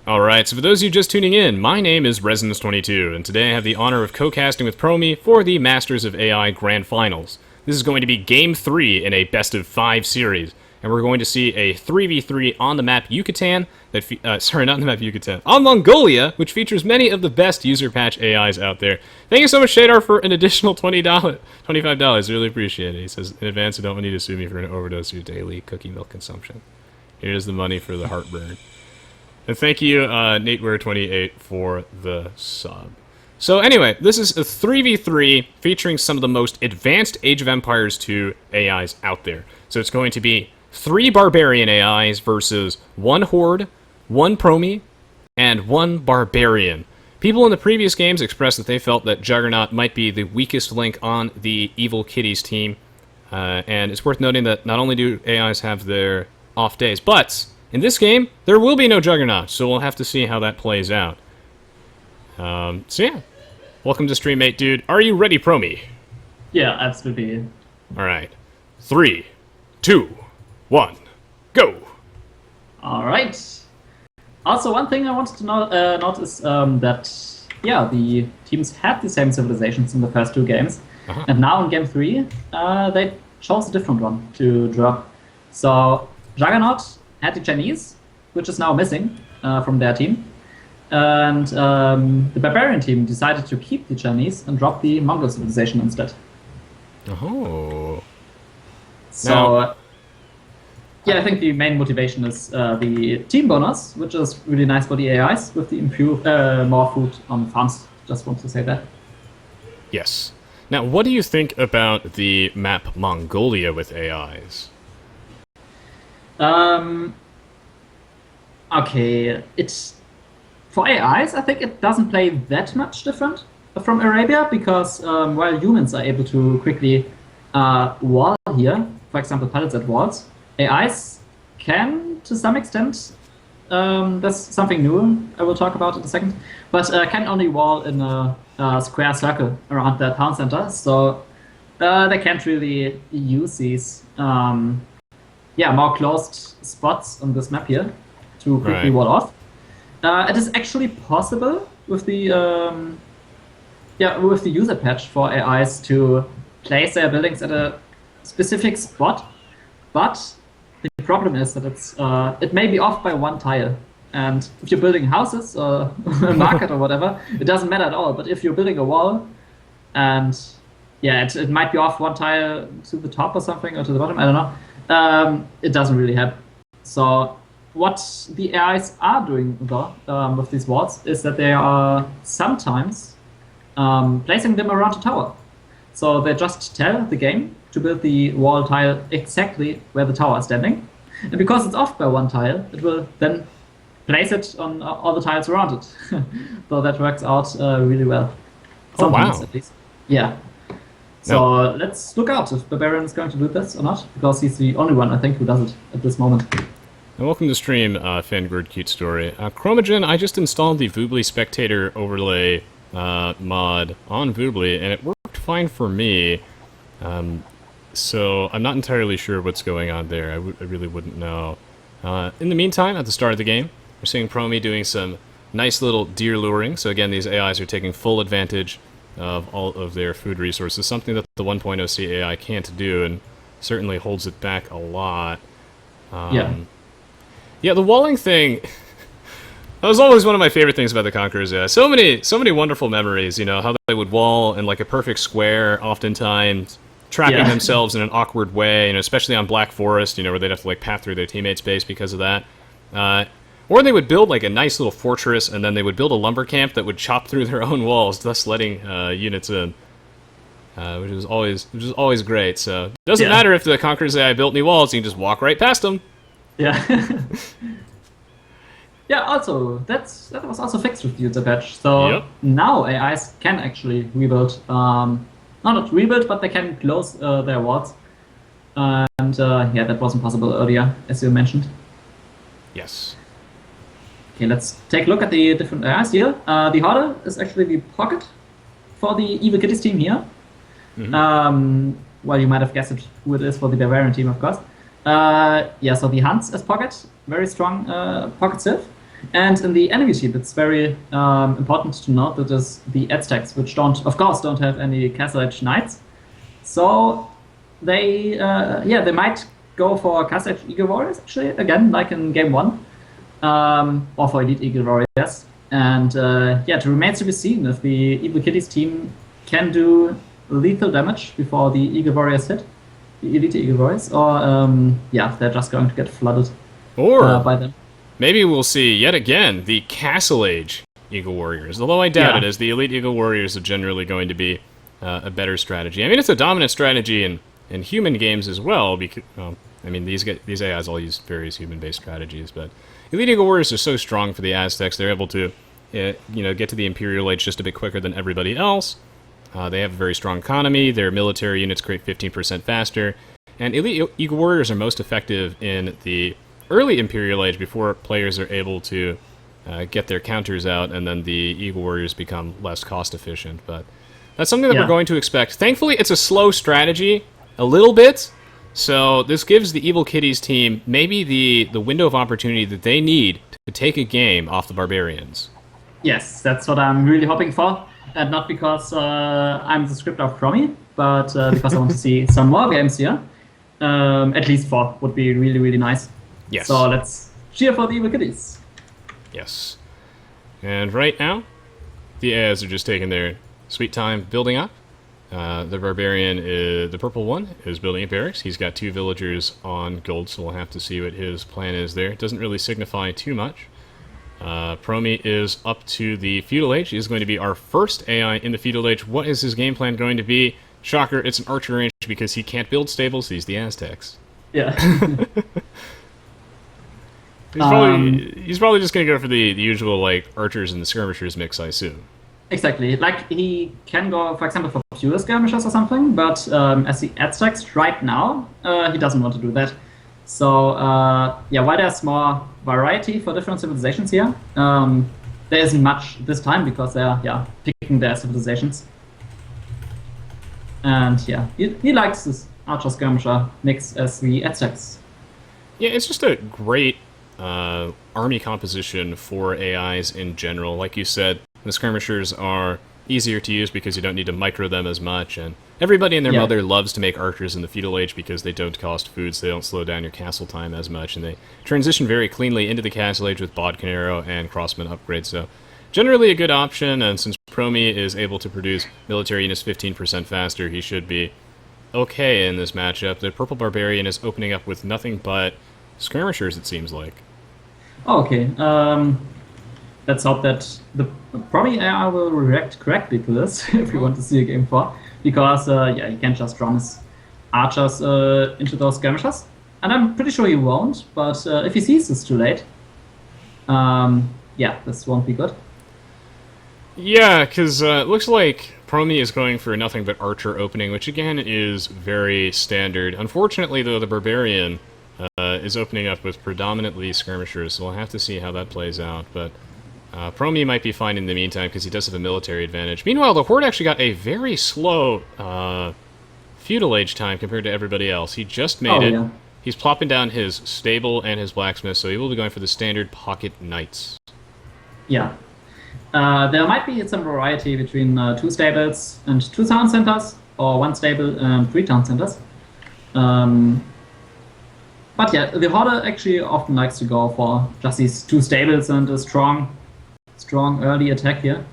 Alright, so for those of you just tuning in, my name is Resonance22, and today I have the honor of co-casting with Promi for the Masters of AI Grand Finals. This is going to be Game 3 in a Best of 5 series, and we're going to see a 3v3 on the map Yucatan, on Mongolia, which features many of the best Userpatch AIs out there. Thank you so much, Shadar, for an additional $25. I really appreciate it. He says, in advance, I don't want you to sue me for an overdose of your daily cookie milk consumption. Here's the money for the heartburn. And thank you, NateWare28, for the sub. So anyway, this is a 3v3 featuring some of the most advanced Age of Empires 2 AIs out there. So it's going to be 3 Barbarian AIs versus 1 Horde, 1 Promi, and 1 Barbarian. People in the previous games expressed that they felt that Juggernaut might be the weakest link on the evil Kitties team. And it's worth noting that not only do AIs have their off days, but in this game, there will be no Juggernaut, so we'll have to see how that plays out. So yeah, welcome to stream, mate, dude. Are you ready, Promi? Yeah, absolutely. Alright. 3, 2, 1, go! Alright. Also, one thing I wanted to note is that, yeah, the teams had the same civilizations in the first 2 games, and now in Game 3, they chose a different one to drop. So, Juggernaut had the Chinese, which is now missing from their team. And the Barbarian team decided to keep the Chinese and drop the Mongol civilization instead. Oh. So, yeah, I think the main motivation is the team bonus, which is really nice for the AIs with the improved more food on farms. Just want to say that. Yes. Now, what do you think about the map Mongolia with AIs? Okay, it's for AIs. I think it doesn't play that much different from Arabia because while humans are able to quickly wall here, for example, pallets at walls, AIs can to some extent. That's something new I will talk about in a second, but can only wall in a square circle around their town center, so they can't really use these. More closed spots on this map here to quickly wall off. It is actually possible with the user patch for AIs to place their buildings at a specific spot, but the problem is that it may be off by 1 tile. And if you're building houses or a market or whatever, it doesn't matter at all. But if you're building a wall, and it might be off 1 tile to the top or something or to the bottom, I don't know. It doesn't really help. So what the AIs are doing though with these walls is that they are sometimes placing them around a tower. So they just tell the game to build the wall tile exactly where the tower is standing. And because it's off by 1 tile, it will then place it on all the tiles around it. So that works out really well. Sometimes, at least. Yeah. So let's look out if Barbarian is going to do this or not, because he's the only one, I think, who does it at this moment. And welcome to stream, Fangird Cute Story. Chromogen, I just installed the Voobly Spectator overlay mod on Voobly, and it worked fine for me. So I'm not entirely sure what's going on there. I really wouldn't know. In the meantime, at the start of the game, we're seeing Promi doing some nice little deer luring. So again, these AIs are taking full advantage of all of their food resources, something that the 1.0 C AI can't do, and certainly holds it back a lot. Yeah, the walling thing, that was always one of my favorite things about the Conquerors. Yeah, so many wonderful memories, you know, how they would wall in like a perfect square, oftentimes trapping themselves in an awkward way, you know, especially on Black Forest, you know, where they'd have to like path through their teammates' base because of that. Or they would build like a nice little fortress, and then they would build a lumber camp that would chop through their own walls, thus letting units in, which is always great. So it doesn't matter if the Conquerors AI built any walls; you can just walk right past them. Yeah. Yeah. Also, that was also fixed with the user patch. So now AIs can actually rebuild. Not rebuild, but they can close their walls. And that wasn't possible earlier, as you mentioned. Yes. Okay, let's take a look at the different AIs here. The Horde is actually the pocket for the Evil Kitties team here. Well, you might have guessed who it is for the Barbarian team, of course. So the Huns as pocket, very strong pocket civ. And in the enemy team, it's very important to note that is the Aztecs, which of course, don't have any Castle Age knights. So they might go for Castle Age Eagle Warriors actually again, like in game 1, or for Elite Eagle Warriors. And it remains to be seen if the Evil Kitties team can do lethal damage before the Eagle Warriors hit, the Elite Eagle Warriors, or they're just going to get flooded by them. Maybe we'll see yet again the Castle Age Eagle Warriors, although I doubt it, as the Elite Eagle Warriors are generally going to be a better strategy. I mean, it's a dominant strategy in human games as well, because, these AIs all use various human-based strategies, but Elite Eagle Warriors are so strong for the Aztecs, they're able to get to the Imperial Age just a bit quicker than everybody else. They have a very strong economy, their military units create 15% faster, and Elite Eagle Warriors are most effective in the early Imperial Age before players are able to get their counters out, and then the Eagle Warriors become less cost efficient. But that's something that we're going to expect. Thankfully, it's a slow strategy, a little bit, so this gives the Evil Kitties team maybe the window of opportunity that they need to take a game off the Barbarians. Yes, that's what I'm really hoping for, and not because I'm the script of Promi, but because I want to see some more games here. At least 4 would be really, really nice. Yes. So let's cheer for the Evil Kitties. Yes. And right now, the AIs are just taking their sweet time building up. The Barbarian, the purple one, is building a barracks. He's got 2 villagers on gold, so we'll have to see what his plan is there. It doesn't really signify too much. Promi is up to the Feudal Age. He is going to be our first AI in the Feudal Age. What is his game plan going to be? Shocker, it's an archer range because he can't build stables. He's the Aztecs. Yeah. He's probably just going to go for the usual archers and the skirmishers mix, I assume. Exactly. Like, he can go, for example, for pure skirmishers or something, but as the Aztecs right now, he doesn't want to do that. So, while there's more variety for different civilizations here, there isn't much this time because they're picking their civilizations. And he likes this archer skirmisher mix as the Aztecs. Yeah, it's just a great army composition for AIs in general. Like you said, the skirmishers are easier to use because you don't need to micro them as much, and everybody and their mother loves to make archers in the Feudal Age because they don't cost food, so they don't slow down your castle time as much, and they transition very cleanly into the Castle Age with bodkin arrow and crossman upgrades, so generally a good option, and since Promi is able to produce military units 15% faster, he should be okay in this matchup. The Purple Barbarian is opening up with nothing but skirmishers, it seems like. Okay, let's hope that the Promi AI will react correctly to this if we want to see a game 4, because he can't just run his archers into those skirmishers, and I'm pretty sure he won't, but if he sees this too late, this won't be good. Yeah, because it looks like Promi is going for nothing but archer opening, which again is very standard. Unfortunately, though, the Barbarian is opening up with predominantly skirmishers, so we'll have to see how that plays out, but Promi might be fine in the meantime because he does have a military advantage. Meanwhile, the Horde actually got a very slow Feudal Age time compared to everybody else. He just made it. Yeah. He's plopping down his stable and his blacksmith, so he will be going for the standard pocket knights. Yeah. There might be some variety between 2 stables and 2 town centers, or 1 stable and 3 town centers. But the Horde actually often likes to go for just these 2 stables and a strong early attack here.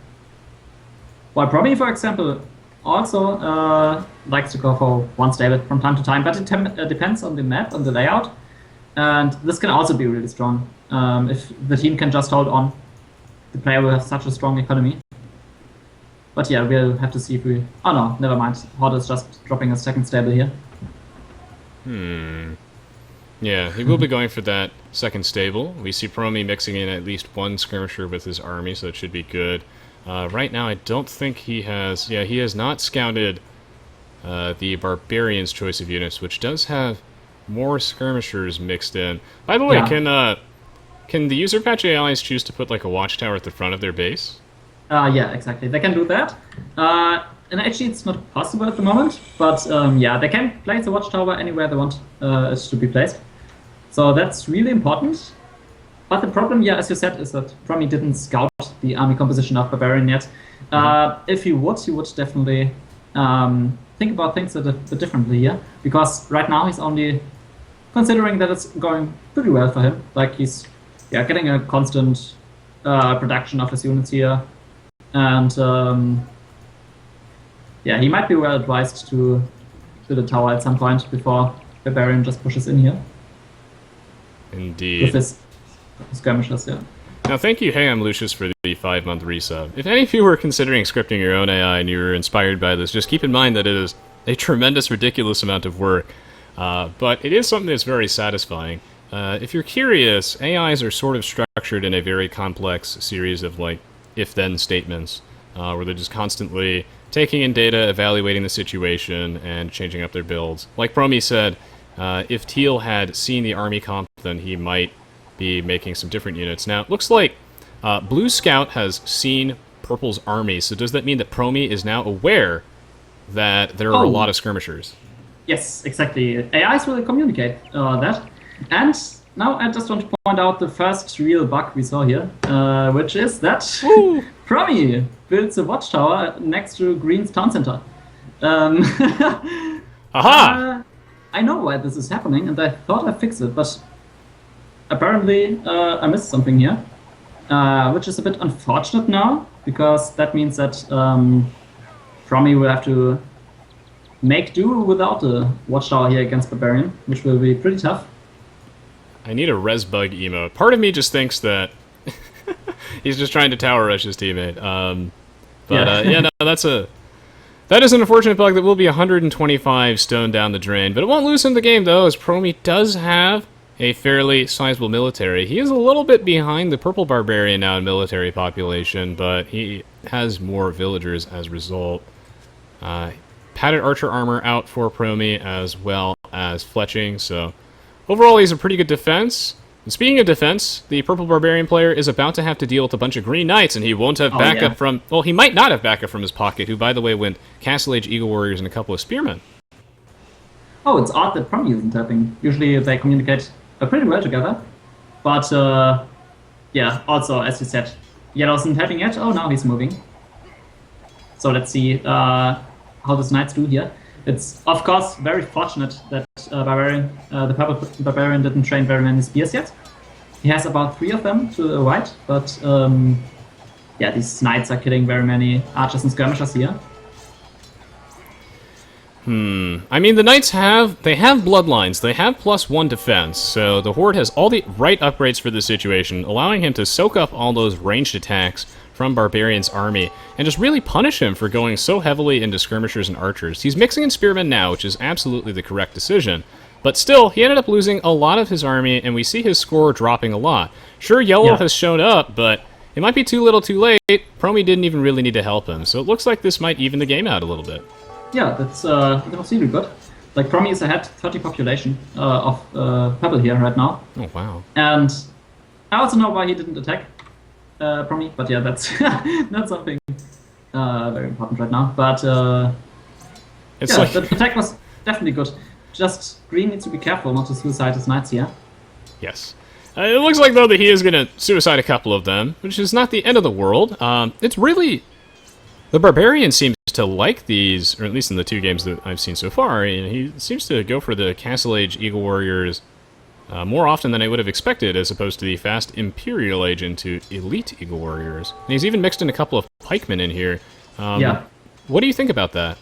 While Promi, for example, also likes to go for 1 stable from time to time, but it depends on the map, on the layout, and this can also be really strong. If the team can just hold on, the player will have such a strong economy. But we'll have to see if we... Oh no, never mind. Horde is just dropping a 2nd stable here. Yeah, he will be going for that 2nd stable. We see Promi mixing in at least 1 skirmisher with his army, so it should be good. Right now, I don't think he has... Yeah, he has not scouted the Barbarian's choice of units, which does have more skirmishers mixed in. By the way, can the Userpatch AIs choose to put a watchtower at the front of their base? Yeah, exactly. They can do that. And actually, it's not possible at the moment, but they can place a watchtower anywhere they want it to be placed. So that's really important. But the problem, yeah, as you said, is that Promi didn't scout the army composition of Barbarian yet. If he would definitely think about things a bit differently here, because right now he's only considering that it's going pretty well for him. Like he's getting a constant production of his units here, and he might be well advised to build a tower at some point before Barbarian just pushes in here. Indeed. With his skirmishes, yeah. Now, thank you, Hey, I'm Lucius, for the 5-month resub. If any of you were considering scripting your own AI and you were inspired by this, just keep in mind that it is a tremendous, ridiculous amount of work, but it is something that's very satisfying. If you're curious, AIs are sort of structured in a very complex series of, like, if-then statements, where they're just constantly taking in data, evaluating the situation, and changing up their builds. Like Promi said, if Teal had seen the army comp, then he might be making some different units. Now, it looks like Blue Scout has seen Purple's army, so does that mean that Promi is now aware that there are a lot of skirmishers? Yes, exactly. AIs will communicate that. And now I just want to point out the first real bug we saw here, which is that Promi builds a watchtower next to Green's town center. Aha! I know why this is happening, and I thought I fixed it, but apparently I missed something here, which is a bit unfortunate now, because that means that Promi will have to make do without a watchtower here against Barbarian, which will be pretty tough. I need a res bug emote. Part of me just thinks that he's just trying to tower rush his teammate. That is an unfortunate bug that will be 125 stone down the drain, but it won't loosen the game though, as Promi does have a fairly sizable military. He is a little bit behind the Purple Barbarian now in military population, but he has more villagers as a result. Padded archer armor out for Promi, as well as fletching, so overall he's a pretty good defense. And speaking of defense, the Purple Barbarian player is about to have to deal with a bunch of Green Knights, and he won't have backup from... Well, he might not have backup from his pocket, who, by the way, went Castle Age Eagle Warriors and a couple of Spearmen. Oh, it's odd that Promi isn't tapping. Usually they communicate pretty well together. But, also, as you said, Yellow isn't tapping yet. Oh, now he's moving. So let's see how these Knights do here. It's, of course, very fortunate that the Purple Barbarian didn't train very many spears yet. He has about 3 of them to the right, but these Knights are killing very many archers and skirmishers here. I mean, the Knights have bloodlines. They have +1 defense, so the Horde has all the right upgrades for this situation, allowing him to soak up all those ranged attacks from Barbarian's army, and just really punish him for going so heavily into skirmishers and archers. He's mixing in spearmen now, which is absolutely the correct decision, but still, he ended up losing a lot of his army, and we see his score dropping a lot. Sure, Yellow has shown up, but it might be too little too late. Promi didn't even really need to help him, so it looks like this might even the game out a little bit. Yeah, that's really good. Like, Promi is ahead 30 population of Purple here right now. Oh, wow. And I also know why he didn't attack Promi, but yeah, that's not something very important right now. But the attack was definitely good. Just Green needs to be careful not to suicide his Knights here. Yes. It looks like, though, that he is going to suicide a couple of them, which is not the end of the world. It's really... The Barbarian seems to like these, or at least in the 2 games that I've seen so far, and he seems to go for the Castle Age Eagle Warriors more often than I would have expected, as opposed to the fast Imperial Age into Elite Eagle Warriors. And he's even mixed in a couple of pikemen in here. What do you think about that?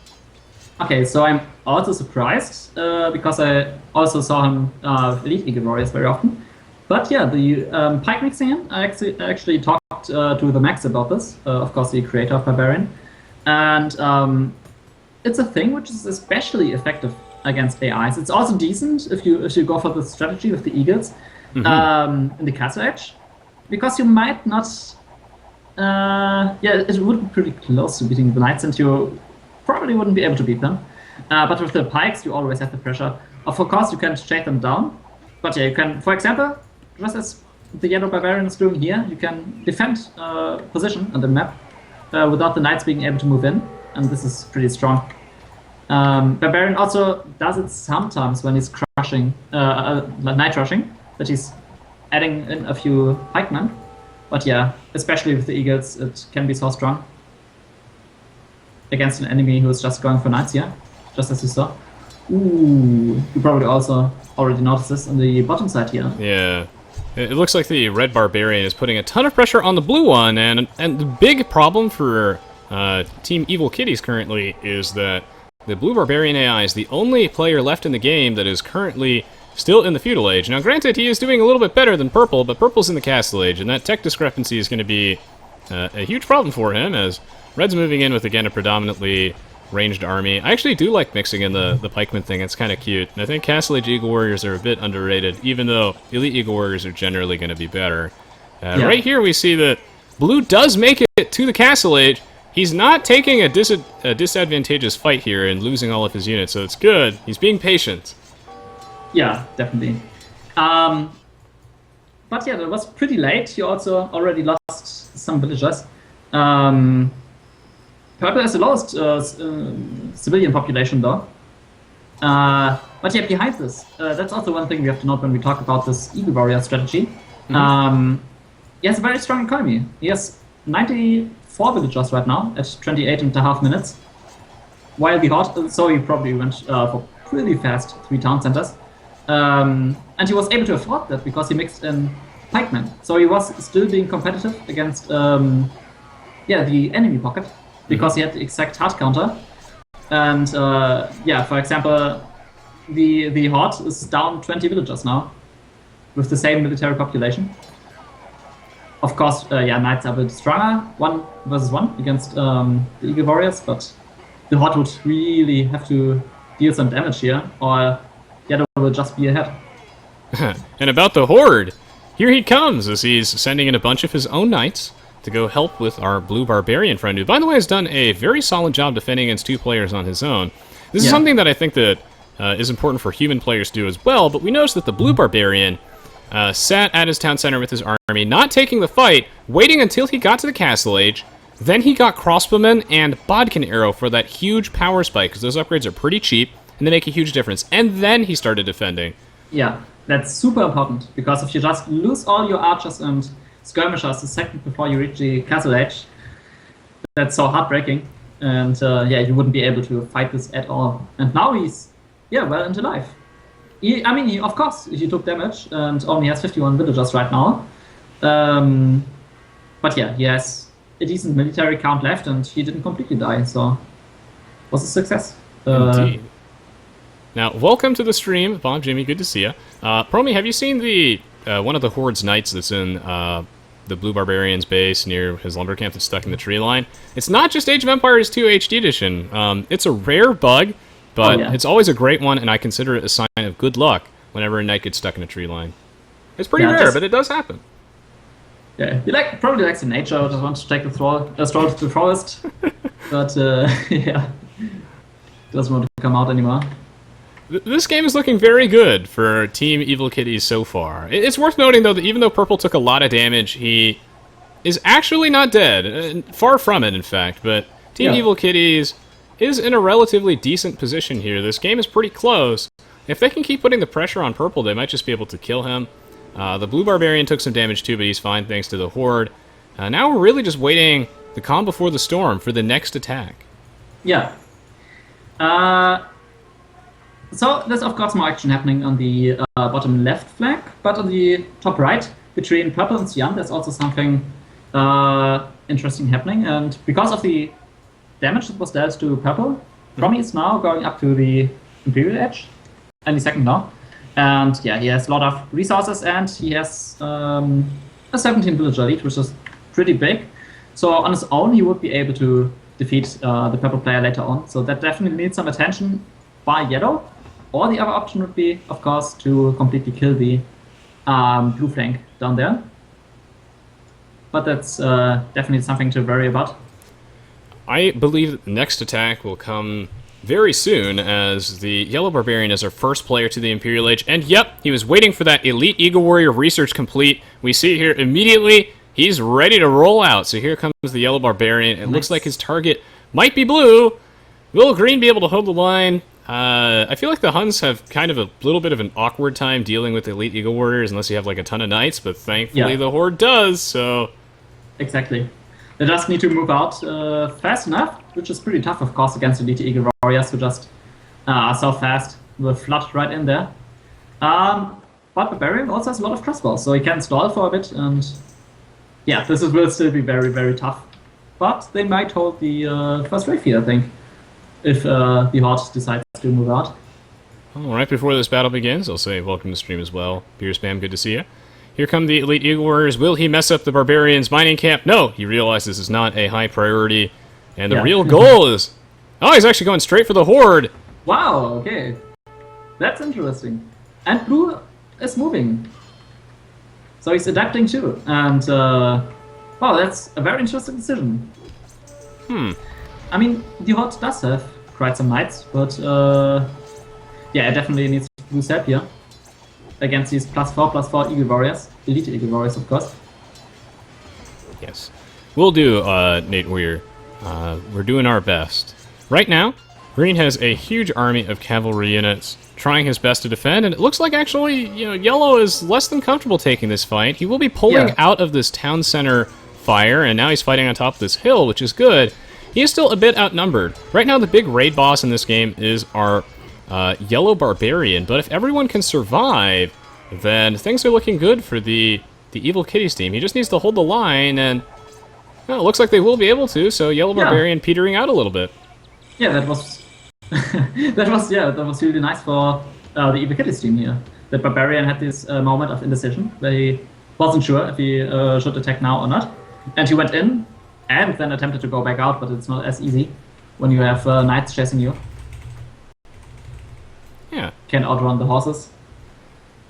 Okay, so I'm also surprised, because I also saw him with Elite Eagle Warriors very often. But yeah, the pike mixing in, I actually talked to the Max about this, of course the creator of Barbarian. And it's a thing which is especially effective against AIs. It's also decent if you go for the strategy with the Eagles in the Castle Edge, because you might not... it would be pretty close to beating the Knights, and you probably wouldn't be able to beat them. But with the pikes, you always have the pressure. Of course, you can chase them down, but yeah, you can, for example, just as the Yellow Barbarian is doing here, you can defend position on the map without the Knights being able to move in, and this is pretty strong. Barbarian also does it sometimes when he's crushing, night rushing, that he's adding in a few pikemen. But yeah, especially with the eagles, it can be so strong against an enemy who is just going for knights here, just as you saw. Ooh, you probably also already noticed this on the bottom side here. Yeah. It looks like the red barbarian is putting a ton of pressure on the blue one, and the big problem for Team Evil Kitties currently is that the blue barbarian AI is the only player left in the game that is currently still in the Feudal Age. Now, granted, he is doing a little bit better than Purple, but Purple's in the Castle Age, and that tech discrepancy is going to be a huge problem for him, as Red's moving in with, again, a predominantly ranged army. I actually do like mixing in the pikeman thing. It's kind of cute. And I think Castle Age Eagle Warriors are a bit underrated, even though Elite Eagle Warriors are generally going to be better. Right here we see that Blue does make it to the Castle Age. He's not taking a disadvantageous fight here and losing all of his units, so it's good. He's being patient. Yeah, definitely. But yeah, that was pretty late. He also already lost some villagers. Purple has the lowest civilian population, though. But yeah, behind this, that's also one thing we have to note when we talk about this Eagle Warrior strategy. He has a very strong economy. He has 94 villagers right now at 28.5 minutes. While the Horde, so he probably went for pretty fast 3 town centers. And he was able to afford that because he mixed in pikemen. So he was still being competitive against the enemy pocket, because he had the exact hard counter. And for example, the Horde is down 20 villagers now with the same military population. Of course, knights are a bit stronger, 1 versus 1 against the Eagle Warriors, but the Horde would really have to deal some damage here, or Yellow will just be ahead. And about the Horde, here he comes as he's sending in a bunch of his own knights to go help with our blue barbarian friend, who, by the way, has done a very solid job defending against 2 players on his own. This is something that I think that is important for human players to do as well, but we noticed that the blue barbarian sat at his town center with his army, not taking the fight, waiting until he got to the Castle Age. Then he got crossbowmen and bodkin arrow for that huge power spike, because those upgrades are pretty cheap, and they make a huge difference. And then he started defending. Yeah, that's super important, because if you just lose all your archers and skirmishers a second before you reach the Castle Age, that's so heartbreaking. And you wouldn't be able to fight this at all. And now he's, well into life. Of course, he took damage and only has 51 villagers right now. But yeah, he has a decent military count left, and he didn't completely die, so it was a success. Indeed. Now, welcome to the stream, Bob, Jimmy, good to see you. Promi, have you seen the one of the Horde's knights that's in the Blue Barbarian's base near his lumber camp that's stuck in the tree line? It's not just Age of Empires 2 HD Edition. It's a rare bug, but it's always a great one, and I consider it a sign of good luck whenever a knight gets stuck in a tree line. It's pretty rare, but it does happen. Yeah, he probably likes the nature, just wants to take the stroll to the forest, but doesn't want to come out anymore. This game is looking very good for Team Evil Kitties so far. It's worth noting, though, that even though Purple took a lot of damage, he is actually not dead. Far from it, in fact. But Team Evil Kitties is in a relatively decent position here. This game is pretty close. If they can keep putting the pressure on Purple, they might just be able to kill him. The Blue Barbarian took some damage, too, but he's fine thanks to the Horde. Now we're really just waiting the calm before the storm for the next attack. Yeah. So there's of course more action happening on the bottom left flank, but on the top right, between Purple and Cyan, there's also something interesting happening. And because of the damage that was dealt to Purple, Promi is now going up to the Imperial edge, any second now. And he has a lot of resources, and he has a 17 villager lead, which is pretty big. So on his own, he would be able to defeat the Purple player later on. So that definitely needs some attention by Yellow. Or the other option would be, of course, to completely kill the blue flank down there. But that's definitely something to worry about. I believe that the next attack will come very soon, as the Yellow Barbarian is our first player to the Imperial Age. And yep, he was waiting for that Elite Eagle Warrior research complete. We see here immediately, he's ready to roll out. So here comes the Yellow Barbarian. It looks like his target might be blue. Will Green be able to hold the line? I feel like the Huns have kind of a little bit of an awkward time dealing with elite Eagle Warriors unless you have like a ton of knights, but thankfully the Horde does, so... Exactly. They just need to move out fast enough, which is pretty tough, of course, against elite Eagle Warriors who just are so fast with flood right in there. But Barbarian also has a lot of crossbows, so he can stall for a bit, and yeah, this will still be very, very tough. But they might hold the first wave here, I think, if the Horde decides to move out. Well, right before this battle begins, I'll say welcome to the stream as well. Beer Spam, good to see you. Here come the elite Eagle Warriors. Will he mess up the Barbarians' mining camp? No, he realizes this is not a high priority, and the real goal is... Oh, he's actually going straight for the Horde! Wow, okay. That's interesting. And blue is moving. So he's adapting too. And, well, that's a very interesting decision. I mean, the Horde does have quite some knights, but, yeah, it definitely needs blue's help here. Against these +4/+4 Eagle Warriors. Elite Eagle Warriors, of course. Yes. We'll do, Nate Weir. We're doing our best. Right now, Green has a huge army of cavalry units trying his best to defend, and it looks like actually, you know, Yellow is less than comfortable taking this fight. He will be pulling out of this town center fire, and now he's fighting on top of this hill, which is good. He is still a bit outnumbered. Right now, the big raid boss in this game is our Yellow Barbarian, but if everyone can survive, then things are looking good for the Evil Kitties team. He just needs to hold the line, and well, it looks like they will be able to, so Yellow Barbarian petering out a little bit. Yeah, that was that was really nice for the Evil Kitties team here. The Barbarian had this moment of indecision where he wasn't sure if he should attack now or not, and he went in and then attempted to go back out, but it's not as easy when you have knights chasing you. Yeah. Can outrun the horses.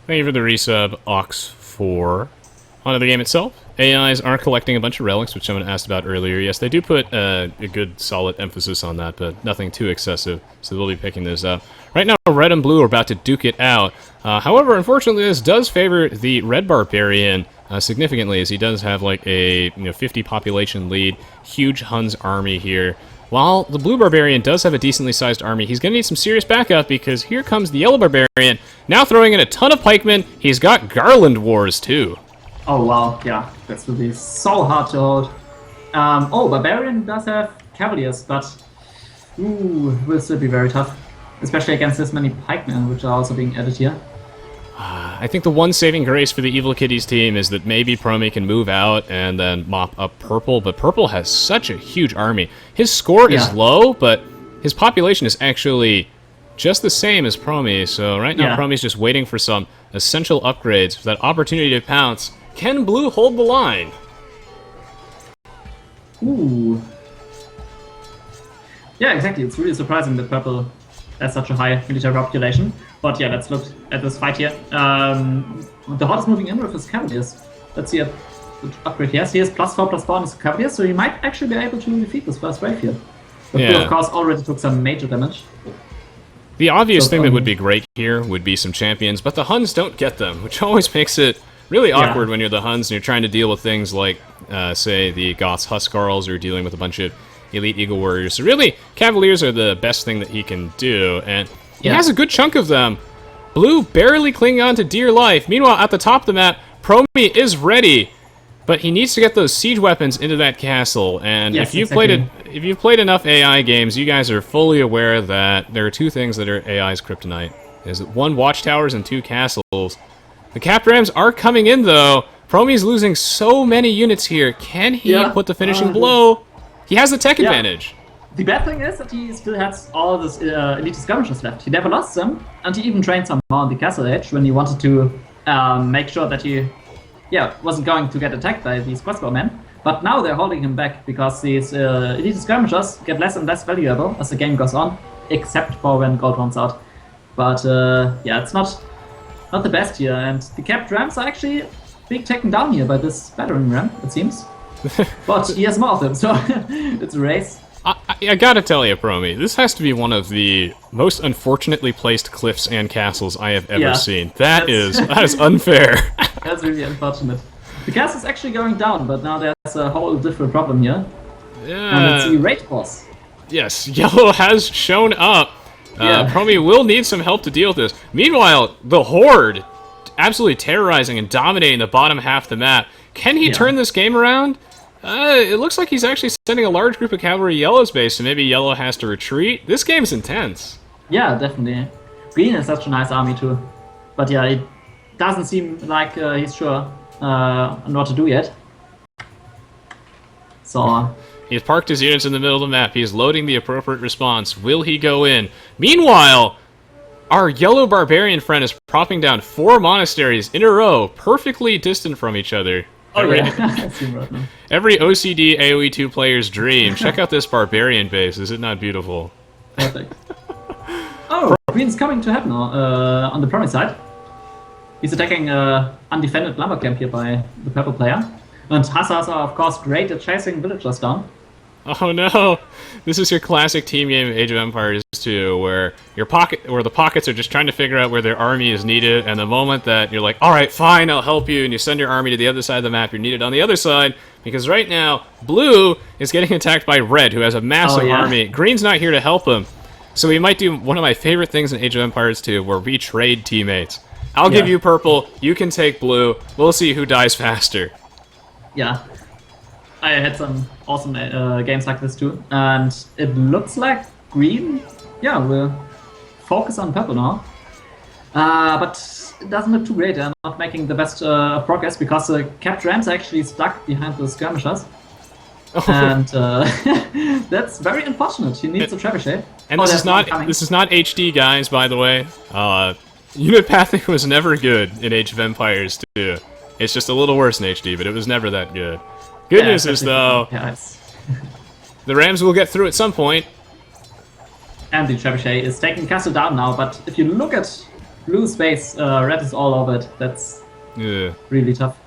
Thank you for the resub, Ox4. Onto the game itself. AIs are collecting a bunch of relics, which someone asked about earlier. Yes, they do put a good, solid emphasis on that, but nothing too excessive, so they'll be picking those up. Right now, red and blue are about to duke it out. However, unfortunately, this does favor the red Barbarian significantly, as he does have like a 50 population lead, huge Huns army here. While the blue Barbarian does have a decently sized army, he's going to need some serious backup because here comes the yellow Barbarian, now throwing in a ton of pikemen. He's got Garland Wars, too. Oh, wow, yeah, this will be so hard to hold. Oh, Barbarian does have Cavaliers, but will still be very tough, especially against this many pikemen, which are also being added here. I think the one saving grace for the Evil Kitties team is that maybe Promi can move out and then mop up Purple, but Purple has such a huge army. His score is low, but his population is actually just the same as Promi, so right now Promi's just waiting for some essential upgrades for that opportunity to pounce. Can Blue hold the line? Ooh. Yeah, exactly. It's really surprising that Purple has such a high military population. But yeah, let's look at this fight here. The Horde is moving in with his Cavaliers. Let's see the upgrade here. He has +4/+4 on his Cavaliers, so he might actually be able to defeat this first wave here. But Blue, of course, already took some major damage. The obvious thing that would be great here would be some champions, but the Huns don't get them, which always makes it really awkward when you're the Huns and you're trying to deal with things like, say, the Goths Huskarls, or dealing with a bunch of elite Eagle Warriors. So really, Cavaliers are the best thing that he can do, and he has a good chunk of them. Blue barely clinging on to dear life. Meanwhile, at the top of the map, Promi is ready, but he needs to get those siege weapons into that castle. And if you've played enough AI games, you guys are fully aware that there are two things that are AI's kryptonite: is one, watchtowers, and two, castles. The Cap Rams are coming in though. Promi's losing so many units here. Can he put the finishing blow? He has the tech advantage. The bad thing is that he still has all these elite skirmishers left. He never lost them, and he even trained some more on the castle edge when he wanted to make sure that he wasn't going to get attacked by these crossbowmen. But now they're holding him back because these elite skirmishers get less and less valuable as the game goes on, except for when gold runs out. But it's not the best here, and the capped rams are actually being taken down here by this battering ram, it seems. But he has more of them, so it's a race. I gotta tell you, Promi, this has to be one of the most unfortunately placed cliffs and castles I have ever seen. That is unfair. That's really unfortunate. The castle is actually going down, but now there's a whole different problem here. Yeah. And it's the raid boss. Yes, Yellow has shown up. Yeah. Promi will need some help to deal with this. Meanwhile, the Horde, absolutely terrorizing and dominating the bottom half of the map. Can he turn this game around? It looks like he's actually sending a large group of cavalry Yellow's base, so maybe Yellow has to retreat. This game's intense. Yeah, definitely. Green is such a nice army too. But yeah, it doesn't seem like he's sure on what to do yet. So... He's parked his units in the middle of the map. He's loading the appropriate response. Will he go in? Meanwhile, our yellow barbarian friend is propping down 4 monasteries in a row, perfectly distant from each other. yeah, I see him right now. Every OCD Aoe2 player's dream. Check out this barbarian base. Is it not beautiful? Perfect. Oh, Green's coming to help now on the Promi side. He's attacking undefended lumber camp here by the purple player. And Hussars are, of course, great at chasing villagers down. Oh no! This is your classic team game of Age of Empires 2, where the pockets are just trying to figure out where their army is needed, and the moment that you're like, alright, fine, I'll help you, and you send your army to the other side of the map, you're needed on the other side, because right now, Blue is getting attacked by Red, who has a massive army. Green's not here to help him. So we might do one of my favorite things in Age of Empires 2, where we trade teammates. I'll give you purple, you can take blue, we'll see who dies faster. Yeah, I had some awesome games like this too, and it looks like Green, will focus on purple now. But it doesn't look too great. They're not making the best progress because the capped rams are actually stuck behind the skirmishers. And that's very unfortunate. He needs a trebuchet. And this is not HD, guys, by the way. Unit pathing was never good in Age of Empires 2. It's just a little worse in HD, but it was never that good. Good news is, though, the Rams will get through at some point. And the trebuchet is taking castle down now, but if you look at Blue's base, Red is all over it. That's really tough.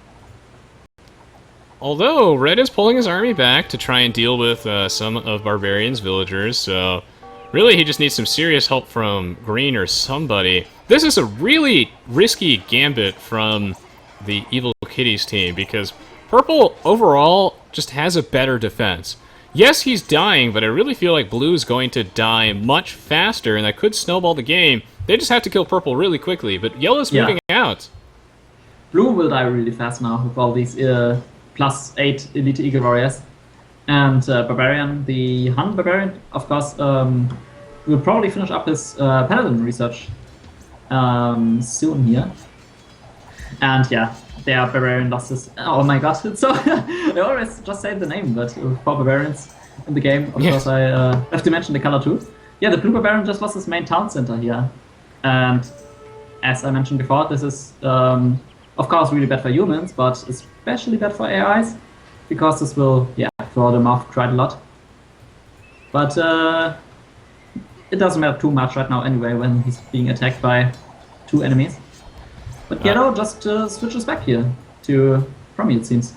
Although, Red is pulling his army back to try and deal with some of Barbarian's villagers, so really he just needs some serious help from Green or somebody. This is a really risky gambit from the Evil Kitties team, because Purple overall just has a better defense. Yes, he's dying, but I really feel like Blue is going to die much faster, and that could snowball the game. They just have to kill Purple really quickly, but Yellow's moving out. Blue will die really fast now with all these +8 Elite Eagle Warriors. And Barbarian, the Hun Barbarian, of course, will probably finish up his Paladin research soon here. And their Barbarian lost his... Oh my god, it's so... I always just say the name, but for Barbarians in the game, of course, I have to mention the color too. Yeah, the Blue Barbarian just lost his main town center here. And as I mentioned before, this is, of course, really bad for humans, but especially bad for AIs, because this will, throw them off quite a lot. But it doesn't matter too much right now anyway when he's being attacked by 2 enemies. But Yellow just switches back here to Promi, it seems.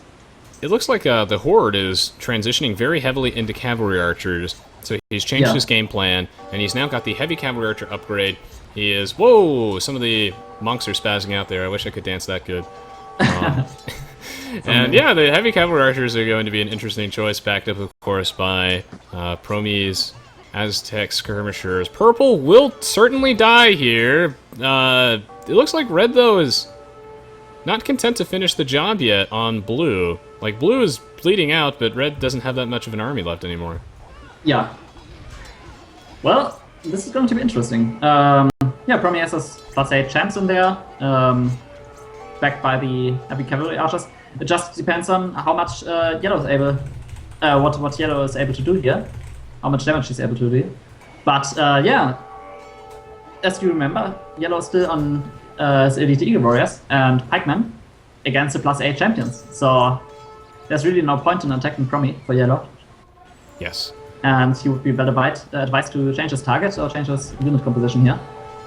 It looks like the Horde is transitioning very heavily into cavalry archers. So he's changed his game plan, and he's now got the heavy cavalry archer upgrade. He is... Whoa! Some of the monks are spazzing out there. I wish I could dance that good. And the heavy cavalry archers are going to be an interesting choice, backed up, of course, by Promi's Aztec skirmishers. Purple will certainly die here. It looks like Red, though, is not content to finish the job yet on Blue. Like, Blue is bleeding out, but Red doesn't have that much of an army left anymore. Yeah. Well, this is going to be interesting. Promi has his +8 champs in there, backed by the heavy cavalry archers. It just depends on how much Yellow is able, what Yellow is able to do here, how much damage he's able to do. But as you remember, Yellow is still on his Elite Eagle Warriors and Pikemen against the +8 champions. So there's really no point in attacking Promi for Yellow. Yes. And he would be better advised to change his target or change his unit composition here.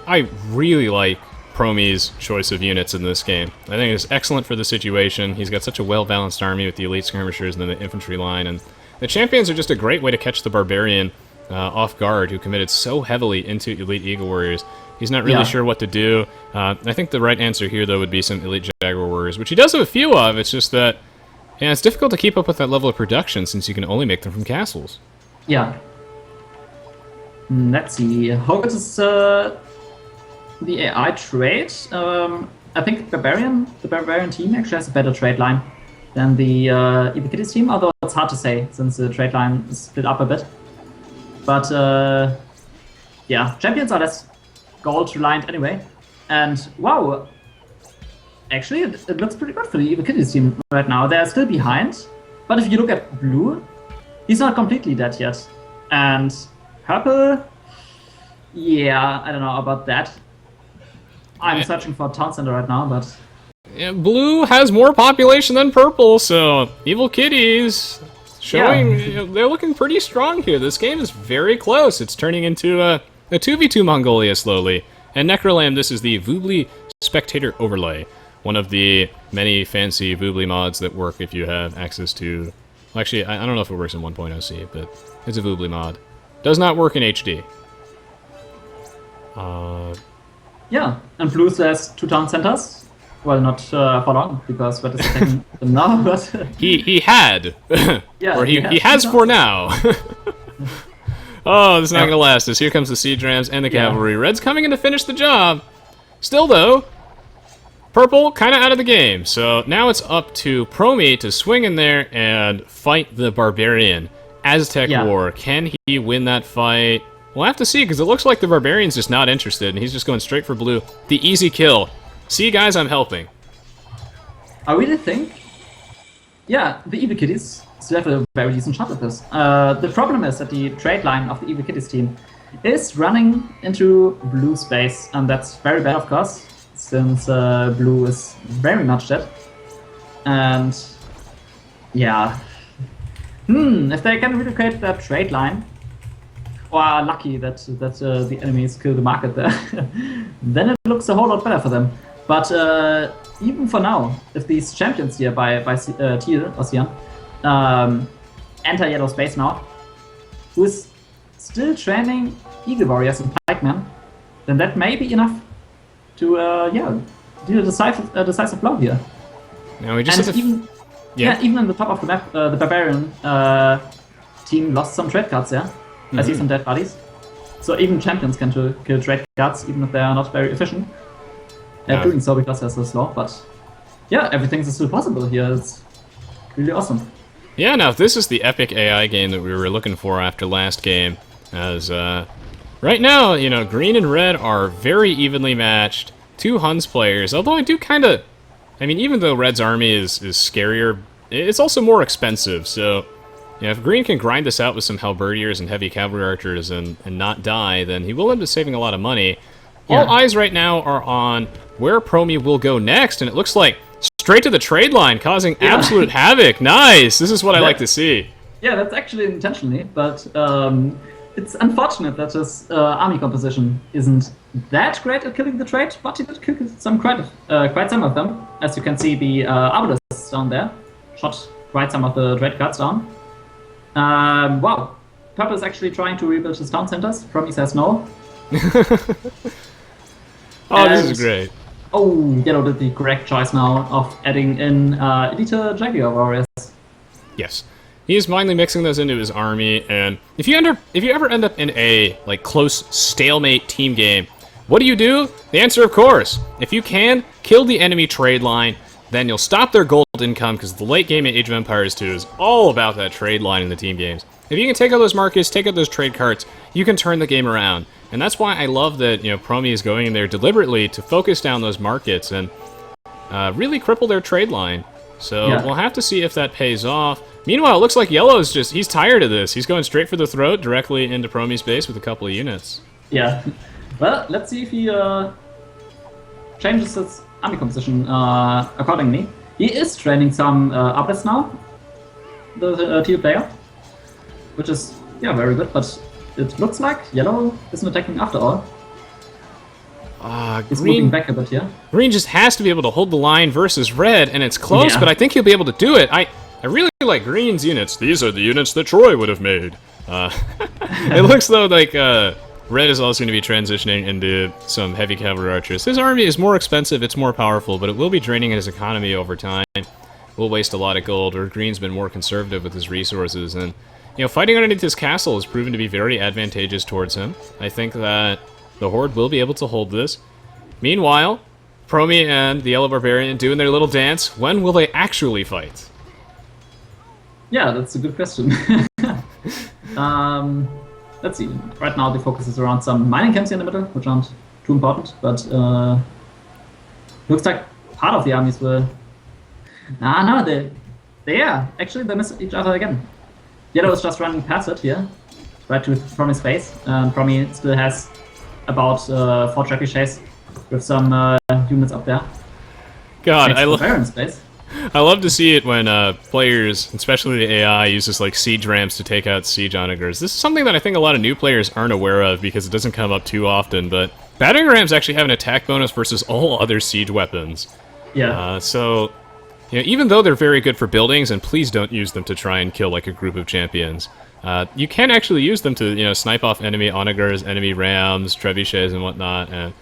I really like Promi's choice of units in this game. I think it's excellent for the situation. He's got such a well-balanced army with the elite skirmishers and then the infantry line, and the champions are just a great way to catch the Barbarian off guard, who committed so heavily into Elite Eagle Warriors. He's not really sure what to do. I think the right answer here, though, would be some Elite Jaguar Warriors, which he does have a few of. It's just that it's difficult to keep up with that level of production since you can only make them from castles. Yeah. Let's see. Horde is the AI trade. I think the Barbarian team actually has a better trade line than the Kitties team, although it's hard to say since the trade line is split up a bit. But yeah, champions are less gold reliant anyway. And wow, actually it looks pretty good for the Kitties team right now. They're still behind, but if you look at blue, he's not completely dead yet. And purple, yeah, I don't know about that. I'm searching for a town center right now, but... Yeah, blue has more population than purple, so Evil Kitties showing... Yeah. They're looking pretty strong here. This game is very close. It's turning into a 2v2 Mongolia slowly. And Necrolam, this is the Voobly Spectator Overlay. One of the many fancy Voobly mods that work if you have access to... Well, actually, I don't know if it works in 1.0c, but it's a Voobly mod. Does not work in HD. Yeah, and blue says 2 town centers. Well, not for long, because Red is attacking them now, but... He had. Yeah, or he has for now. Oh, this is not gonna last us. Here comes the siege rams and the cavalry. Red's coming in to finish the job. Still, though, purple kind of out of the game. So now it's up to Promi to swing in there and fight the Barbarian. Aztec War. Can he win that fight? We'll have to see, because it looks like the Barbarian's just not interested, and he's just going straight for blue. The easy kill. See, guys, I'm helping. I really think... Yeah, the Evil Kitties still have a very decent shot at this. The problem is that the trade line of the Evil Kitties team is running into blue space, and that's very bad, of course, since blue is very much dead. And... yeah... if they can relocate that trade line, or are lucky that the enemies kill the market there, then it looks a whole lot better for them. But even for now, if these champions here by Teal or Cyan enter yellow space now, who is still training Eagle Warriors and Pikemen, then that may be enough to deal a decisive blow here. Now we just even in the top of the map, the Barbarian team lost some trade cards there. I see some dead bodies. So even champions can kill trade cards, even if they are not very efficient. They're doing so because they're so slow, but yeah, everything is still possible here. It's really awesome. Yeah, now this is the epic AI game that we were looking for after last game. As right now, you know, green and red are very evenly matched. 2 Huns players, although I do kind of... I mean, even though red's army is scarier, it's also more expensive, so... Yeah, if green can grind this out with some halberdiers and heavy cavalry archers and not die, then he will end up saving a lot of money. All eyes right now are on where Promi will go next, and it looks like straight to the trade line, causing absolute havoc. Nice! This is what I like to see. Yeah, that's actually intentionally, but it's unfortunate that his army composition isn't that great at killing the trade, but he did kill some quite some of them. As you can see, the Arbalists down there shot quite some of the trade cards down. Wow, Purple is actually trying to rebuild his town centers. Promi says no. Oh, this is great. Oh, Yellow did the correct choice now of adding in Elite Jaguar Warriors. Yes. He is mindly mixing those into his army, and if you ever end up in a close stalemate team game, what do? The answer, of course, if you can kill the enemy trade line, then you'll stop their gold income, because the late game in Age of Empires 2 is all about that trade line in the team games. If you can take out those markets, take out those trade carts, you can turn the game around. And that's why I love that, Promi is going in there deliberately to focus down those markets and really cripple their trade line. So we'll have to see if that pays off. Meanwhile, it looks like Yellow's he's tired of this. He's going straight for the throat, directly into Promi's base with a couple of units. Yeah. Well, let's see if he changes his army composition accordingly. He is training some Arbalists now, the teal player, which is, very good, but it looks like Yellow isn't attacking after all. He's moving back a bit here. Green just has to be able to hold the line versus Red, and it's close, but I think he'll be able to do it. I really like Green's units. These are the units that Troy would have made. It looks though like Red is also going to be transitioning into some heavy cavalry archers. His army is more expensive, it's more powerful, but it will be draining his economy over time. Will waste a lot of gold, or Green's been more conservative with his resources, and You know, fighting underneath his castle has proven to be very advantageous towards him. I think that the Horde will be able to hold this. Meanwhile, Promi and the Yellow Barbarian doing their little dance. When will they actually fight? Yeah, that's a good question. Let's see. Right now the focus is around some mining camps here in the middle, which aren't too important, but looks like part of the armies will... no, actually they miss each other again. Yellow is just running past it here, right to Promi's face. Promi still has about 4 trebuchets with some units up there. God, I love to see it when players, especially the AI, uses like siege ramps to take out siege onagers. This is something that I think a lot of new players aren't aware of because it doesn't come up too often, but battering rams actually have an attack bonus versus all other siege weapons. Yeah. So, you know, even though they're very good for buildings, and please don't use them to try and kill like a group of champions, you can actually use them to, you know, snipe off enemy onagers, enemy rams, trebuchets, and whatnot. And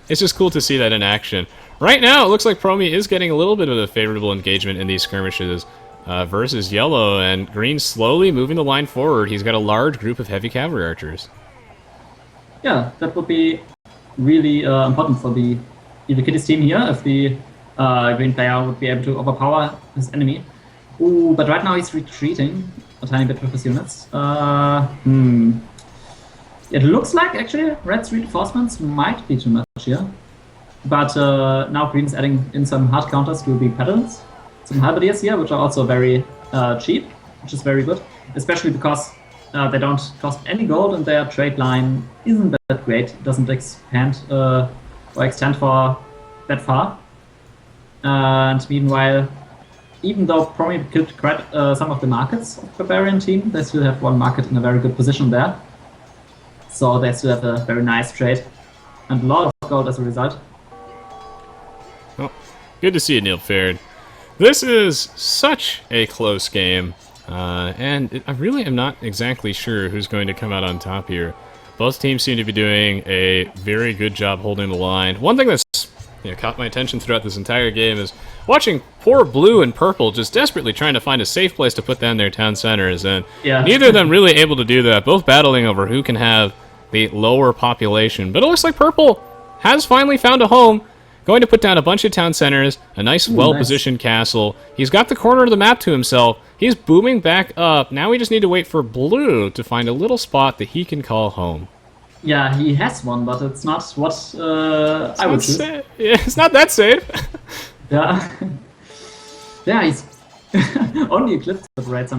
it's just cool to see that in action. Right now, it looks like Promi is getting a little bit of a favorable engagement in these skirmishes versus Yellow, and Green slowly moving the line forward. He's got a large group of heavy cavalry archers. Yeah, that would be really important for the Kitties team here, if the green player would be able to overpower his enemy. Ooh, but right now he's retreating a tiny bit with his units. It looks like, actually, Red's reinforcements might be too much here. But now Green is adding in some hard counters to big patterns. Some halberdiers here, which are also very cheap, which is very good. Especially because they don't cost any gold and their trade line isn't that great. It doesn't expand or extend for that far. And meanwhile, even though Promi could grab some of the markets of the Barbarian team, they still have one market in a very good position there. So they still have a very nice trade and a lot of gold as a result. Well, good to see it, Neil Faird. This is such a close game, and I really am not exactly sure who's going to come out on top here. Both teams seem to be doing a very good job holding the line. One thing that's caught my attention throughout this entire game is watching poor Blue and Purple just desperately trying to find a safe place to put down their town centers, and neither of them really able to do that, both battling over who can have the lower population. But it looks like Purple has finally found a home, going to put down a bunch of town centers, a nice, well-positioned castle. He's got the corner of the map to himself. He's booming back up. Now we just need to wait for Blue to find a little spot that he can call home. Yeah, he has one, but it's not what I would choose. Yeah, it's not that safe. Yeah. Yeah, he's only Eclipse separates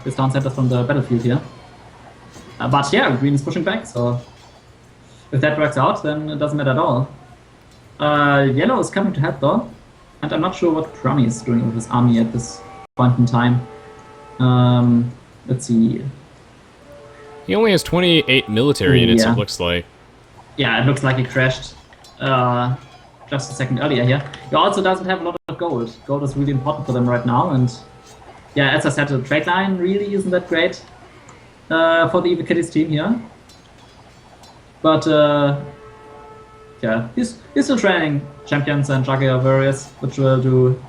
his town centers from the battlefield here. But yeah, Green is pushing back, so if that works out, then it doesn't matter at all. Yellow is coming to help though, and I'm not sure what Promi is doing with his army at this point in time. Let's see. He only has 28 military units, it looks like. Yeah, it looks like he crashed just a second earlier here. He also doesn't have a lot of gold. Gold is really important for them right now, and yeah, as I said, the trade line really isn't that great for the Kitties team here. But yeah, he's still training champions and juggler warriors, which will do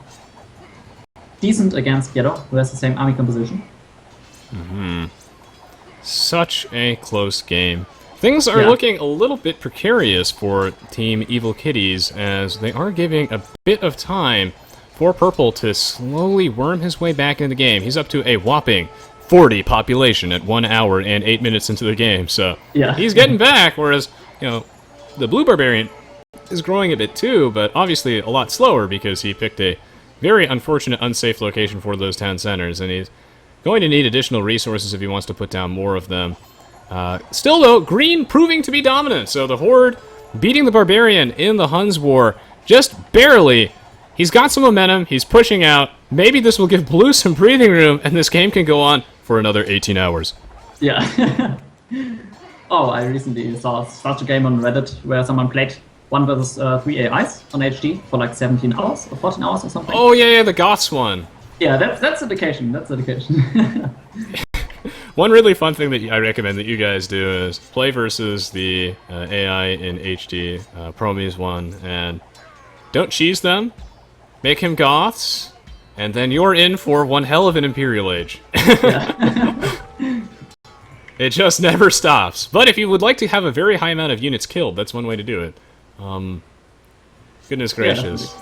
decent against Yellow, who has the same army composition. Such a close game. Things are looking a little bit precarious for Team Evil Kitties, as they are giving a bit of time for Purple to slowly worm his way back into the game. He's up to a whopping 40 population at 1 hour and 8 minutes into the game, so he's getting back, whereas, the Blue Barbarian is growing a bit too, but obviously a lot slower because he picked a very unfortunate, unsafe location for those town centers, and he's going to need additional resources if he wants to put down more of them. Still, though, Green proving to be dominant, so the Horde beating the Barbarian in the Huns War, just barely. He's got some momentum, he's pushing out. Maybe this will give Blue some breathing room, and this game can go on for another 18 hours. Yeah. Oh, I recently saw such a game on Reddit where someone played 1 versus 3 AIs on HD for like 17 hours or 14 hours or something. Oh, yeah, the Goths one. Yeah, that's dedication. That's dedication. One really fun thing that I recommend that you guys do is play versus the AI in HD, Promi's one, and don't cheese them, make him Goths, and then you're in for one hell of an Imperial age. It just never stops. But if you would like to have a very high amount of units killed, that's one way to do it. Goodness gracious.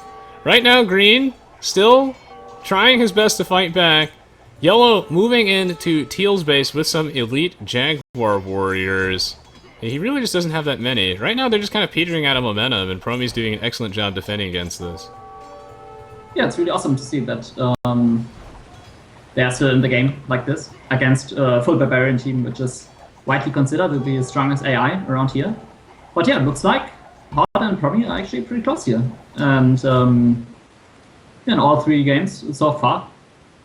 Right now, green still trying his best to fight back. Yellow moving into Teal's base with some elite Jaguar warriors. He really just doesn't have that many. Right now, they're just kind of petering out of momentum, and Promi's doing an excellent job defending against this. Yeah, it's really awesome to see that they're still in the game like this against a full Barbarian team, which is widely considered to be the strongest AI around here. But yeah, it looks like Horde and Promi are actually pretty close here. And in all 3 games so far,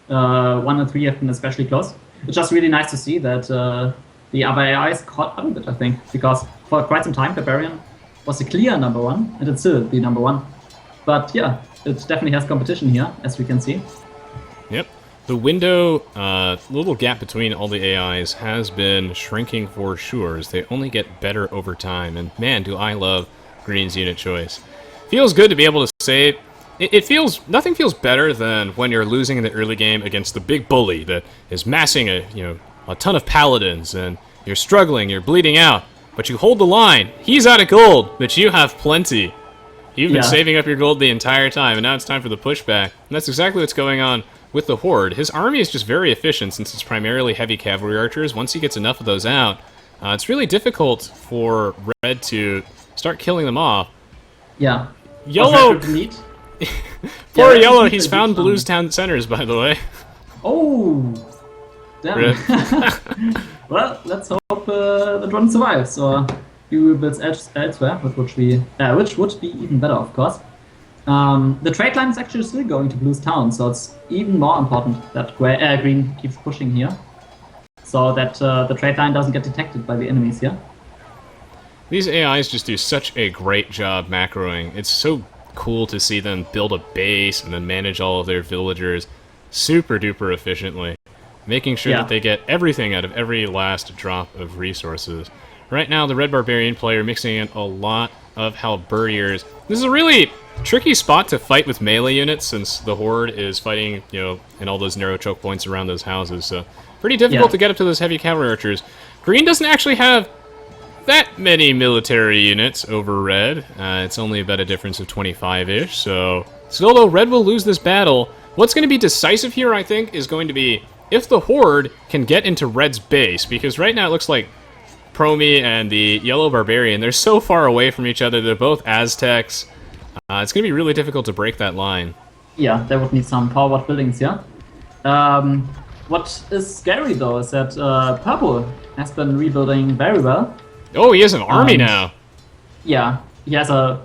1 and 3 have been especially close. It's just really nice to see that the other AIs caught up a bit, I think, because for quite some time Barbarian was the clear #1, and it's still the #1. But yeah, it definitely has competition here, as we can see. Yep. The window, little gap between all the AIs has been shrinking for sure, as they only get better over time, and man, do I love Green's unit choice. Feels good to be able to say, nothing feels better than when you're losing in the early game against the big bully that is massing a ton of paladins, and you're struggling, you're bleeding out, but you hold the line. He's out of gold, but you have plenty. You've been saving up your gold the entire time, and now it's time for the pushback. And that's exactly what's going on with the Horde. His army is just very efficient since it's primarily heavy cavalry archers. Once he gets enough of those out, it's really difficult for Red to start killing them off. Yeah. Yellow... Poor Yellow, he's found Blue's town centers, by the way. Oh! Damn. Well, let's hope that one survives, or he rebuilds elsewhere, which would be even better, of course. The trade line is actually still going to Blue's town, so it's even more important that Green keeps pushing here, so that the trade line doesn't get detected by the enemies here. These AIs just do such a great job macroing. It's so cool to see them build a base and then manage all of their villagers super duper efficiently, making sure that they get everything out of every last drop of resources. Right now, the Red Barbarian player mixing in a lot of halberdiers. This is a really tricky spot to fight with melee units, since the Horde is fighting, in all those narrow choke points around those houses, so pretty difficult to get up to those heavy cavalry archers. Green doesn't actually have that many military units over Red. It's only about a difference of 25-ish, so still though, Red will lose this battle. What's going to be decisive here, I think, is going to be if the Horde can get into Red's base, because right now it looks like Promi and the Yellow Barbarian, they're so far away from each other. They're both Aztecs. It's going to be really difficult to break that line. Yeah, they would need some power buildings here. What is scary, though, is that Purple has been rebuilding very well. Oh, he has an army now. Yeah, he has a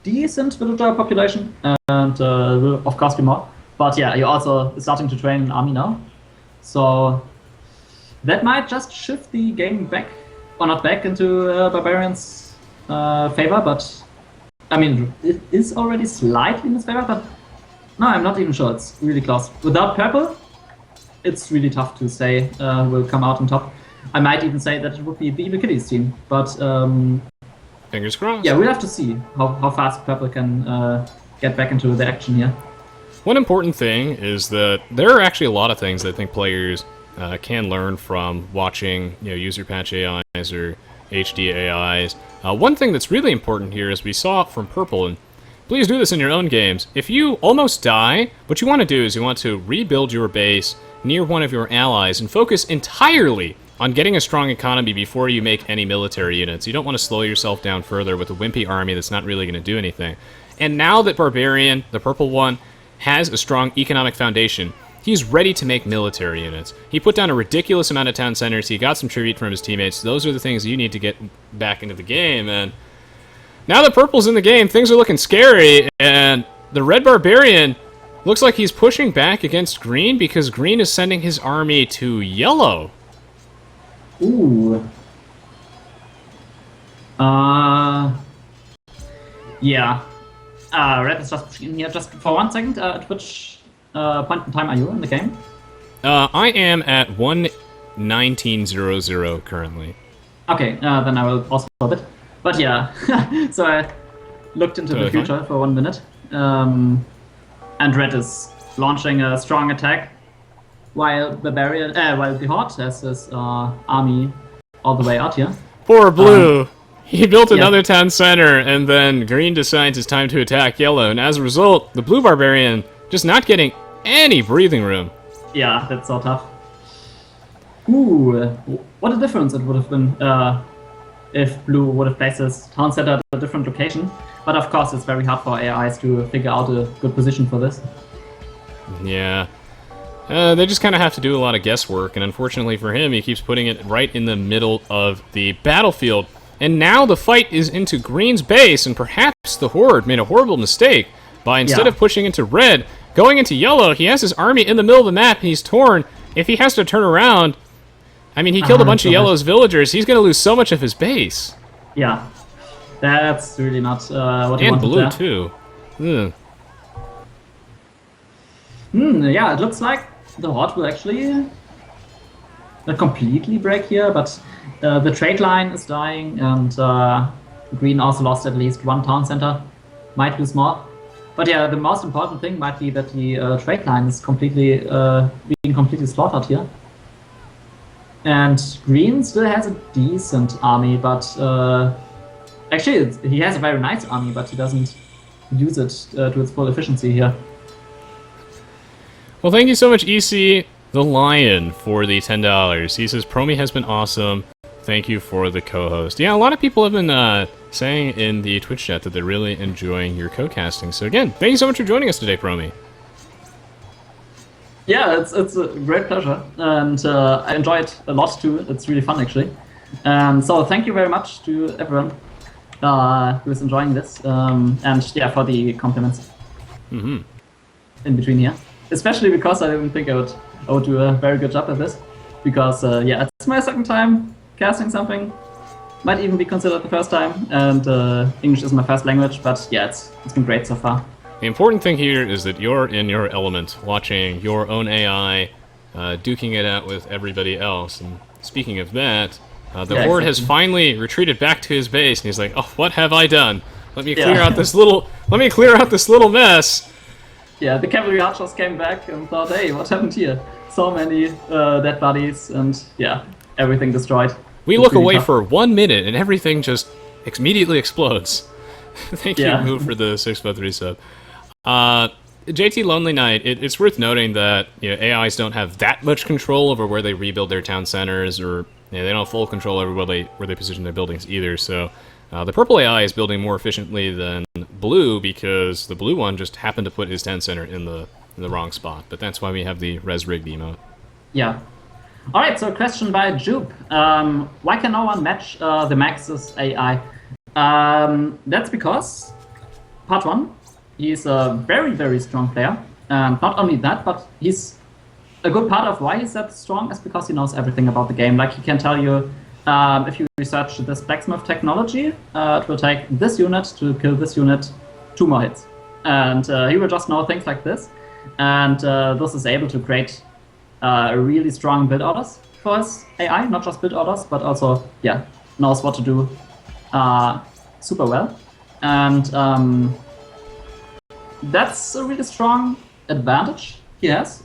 decent villager population, and will, of course, be more. But yeah, he also is starting to train an army now. So that might just shift the game back, or not back, into Barbarian's favor, but I mean, it is already slightly in his favor, but no, I'm not even sure. It's really close. Without Purple, it's really tough to say who will come out on top. I might even say that it would be the evil Kitties team, but fingers crossed. Yeah, we'll have to see how fast Purple can get back into the action here. One important thing is that there are actually a lot of things that I think players can learn from watching, Userpatch AIs or HD AIs. One thing that's really important here, as we saw from Purple, and please do this in your own games, if you almost die, what you want to do is you want to rebuild your base near one of your allies and focus entirely on getting a strong economy before you make any military units. You don't want to slow yourself down further with a wimpy army that's not really going to do anything. And now that Barbarian, the purple one, has a strong economic foundation, he's ready to make military units. He put down a ridiculous amount of town centers, he got some tribute from his teammates. Those are the things you need to get back into the game, and now that purple's in the game, things are looking scary, and the Red Barbarian looks like he's pushing back against green because green is sending his army to yellow. Ooh. Yeah. Red is just pushing in here. Just for 1 second, at which point in time are you in the game? I am at 1:19:00 currently. Okay, then I will pause for a bit. But yeah, so I looked into the future for 1 minute, and Red is launching a strong attack, while the Horde has his army all the way out here. Poor blue. He built another town center, and then green decides it's time to attack yellow, and as a result, the blue barbarian just not getting any breathing room. Yeah, that's so tough. Ooh, what a difference it would have been if blue would have placed his town center at a different location. But of course, it's very hard for AIs to figure out a good position for this. Yeah. They just kind of have to do a lot of guesswork, and unfortunately for him, he keeps putting it right in the middle of the battlefield. And now the fight is into green's base, and perhaps the Horde made a horrible mistake by, instead of pushing into red, going into yellow. He has his army in the middle of the map, and he's torn. If he has to turn around, I mean, he killed a bunch of yellow's villagers. He's going to lose so much of his base. Yeah, that's really not what he wanted. And blue, there. too. Yeah, it looks like the Horde will actually not completely break here, but the trade line is dying, and green also lost at least one town center. Might lose more. But yeah, the most important thing might be that the trade line is completely being completely slaughtered here. And green still has a decent army, but actually he has a very nice army, but he doesn't use it to its full efficiency here. Well, thank you so much, EC the Lion, for the $10. He says, Promi has been awesome. Thank you for the co-host. Yeah, a lot of people have been saying in the Twitch chat that they're really enjoying your co-casting. So again, thank you so much for joining us today, Promi. Yeah, it's a great pleasure, and I enjoy it a lot too. It's really fun, actually. So thank you very much to everyone who is enjoying this, and yeah, for the compliments in between here. Especially because I didn't think I would do a very good job at this, because yeah, it's my second time casting something. Might even be considered the first time, and English is my first language. But yeah, it's been great so far. The important thing here is that you're in your element, watching your own AI, duking it out with everybody else. And speaking of that, the Horde has finally retreated back to his base, and he's like, "Oh, what have I done? Let me clear out this little. Let me clear out this little mess." Yeah, the cavalry archers came back and thought, "Hey, what happened here? So many dead bodies, and yeah, everything destroyed." We look away for 1 minute, and everything just immediately explodes. Thank you, Move, for the 653 sub. JT Lonely Knight, it's worth noting that AIs don't have that much control over where they rebuild their town centers, or they don't have full control over where they position their buildings either. So the purple AI is building more efficiently than blue because the blue one just happened to put his town center in the wrong spot. But that's why we have the res rigged emote. Yeah. All right. So, question by Jupe: why can no one match the Max's AI? That's because part one. He's a very, very strong player. And not only that, but he's a good part of why he's that strong is because he knows everything about the game. Like, he can tell you, if you research this blacksmith technology, it will take this unit to kill this unit 2 more hits. And he will just know things like this. And this is able to create really strong build orders for his AI. Not just build orders, but also, yeah, knows what to do super well. And that's a really strong advantage he has,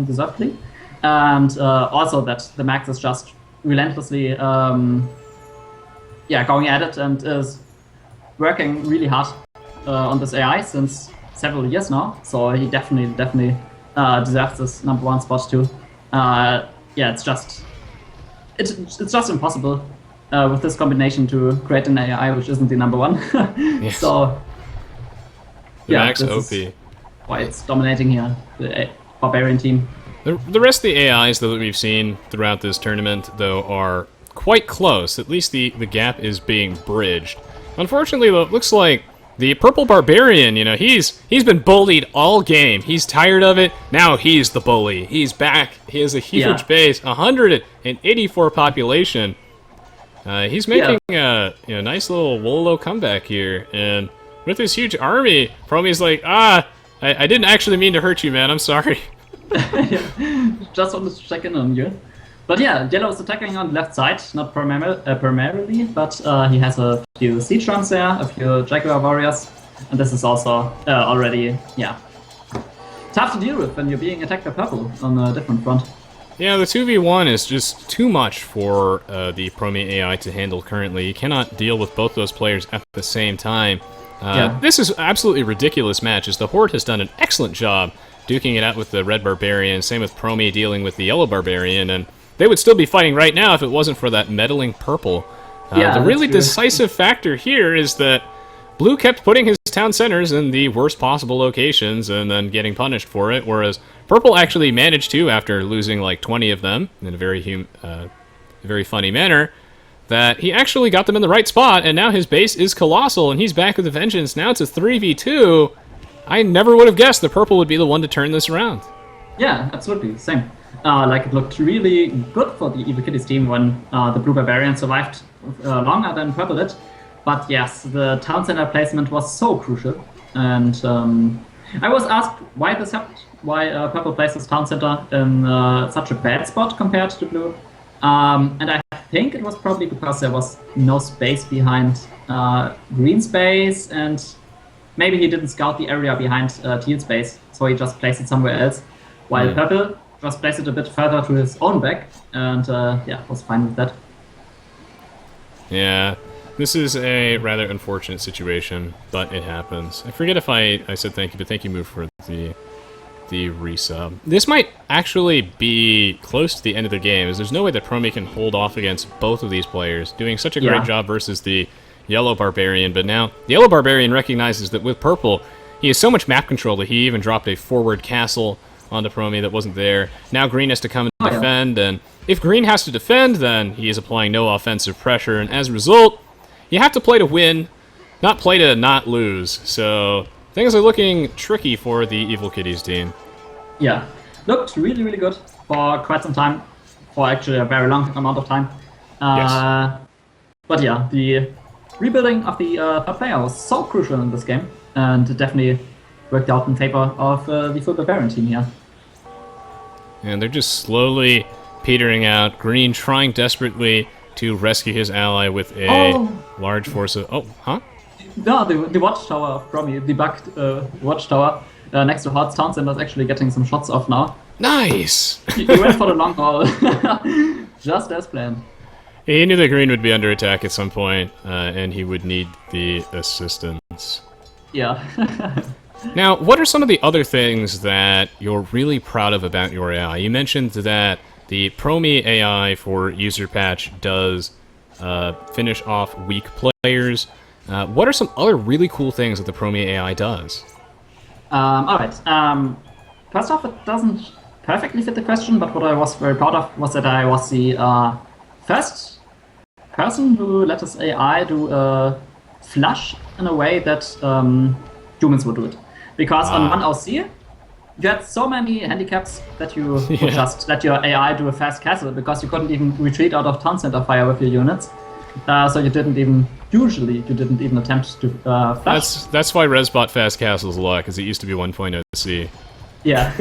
deservedly. And also that the Max is just relentlessly going at it and is working really hard on this AI since several years now. So he definitely deserves this #1 spot too. It's just impossible with this combination to create an AI which isn't the #1. Yes. So Max OP. Why it's dominating here, the Barbarian team. The rest of the AIs that we've seen throughout this tournament, though, are quite close. At least the gap is being bridged. Unfortunately, though, it looks like the purple Barbarian, he's been bullied all game. He's tired of it. Now he's the bully. He's back. He has a huge base, 184 population. He's making a nice little Wolo comeback here, and with his huge army, Promi's like, I didn't actually mean to hurt you, man. I'm sorry. Just wanted to check in on you. But yeah, Yellow is attacking on the left side, not primarily, but he has a few siege drums there, a few Jaguar warriors, and this is also already, tough to deal with when you're being attacked by purple on a different front. Yeah, the 2v1 is just too much for the Promi AI to handle currently. You cannot deal with both those players at the same time. This is absolutely ridiculous match, as the Horde has done an excellent job duking it out with the Red Barbarian, same with Promi dealing with the Yellow Barbarian, and they would still be fighting right now if it wasn't for that meddling purple. The really decisive factor here is that Blue kept putting his town centers in the worst possible locations and then getting punished for it, whereas Purple actually managed to, after losing like 20 of them in a very funny manner, that he actually got them in the right spot, and now his base is colossal, and he's back with a vengeance. Now it's a 3v2. I never would have guessed that Purple would be the one to turn this around. Yeah, absolutely, same. Like, it looked really good for the Evil Kitties team when the Blue Barbarian survived longer than Purple did. But yes, the town center placement was so crucial. And I was asked why this happened, why Purple places town center in such a bad spot compared to Blue. And I think it was probably because there was no space behind green space, and maybe he didn't scout the area behind teal space, so he just placed it somewhere else, while Purple just placed it a bit further to his own back, and yeah, was fine with that. Yeah, this is a rather unfortunate situation, but it happens. I forget if I said thank you, but thank you, Move, for the resub. This might actually be close to the end of the game, as there's no way that Promi can hold off against both of these players, doing such a great job versus the Yellow Barbarian, but now the Yellow Barbarian recognizes that with Purple, he has so much map control that he even dropped a forward castle onto Promi that wasn't there. Now Green has to come and defend, and if Green has to defend, then he is applying no offensive pressure, and as a result, you have to play to win, not play to not lose. So things are looking tricky for the Evil Kitties team. Yeah, looked really, really good for quite some time, for actually a very long amount of time. Yes. But yeah, the rebuilding of the third player was so crucial in this game, and it definitely worked out in favor of the full Barbarian team here. And they're just slowly petering out. Green trying desperately to rescue his ally with a large force of... Oh, huh? No, the watchtower of Promi, the bugged watchtower next to Horde's town center is actually getting some shots off now. Nice! He went for the long haul, just as planned. He knew that Green would be under attack at some point, and he would need the assistance. Yeah. Now, what are some of the other things that you're really proud of about your AI? You mentioned that the Promi AI for Userpatch does finish off weak players. What are some other really cool things that the Promi AI does? Alright. First off, it doesn't perfectly fit the question, but what I was very proud of was that I was the first person who let his AI do a flush in a way that humans would do it. Because on one OC, you had so many handicaps that you could just let your AI do a fast castle, because you couldn't even retreat out of town center fire with your units. So you didn't even attempt to flush. That's why Resbot fast castles a lot, because it used to be 1.0 C. Yeah.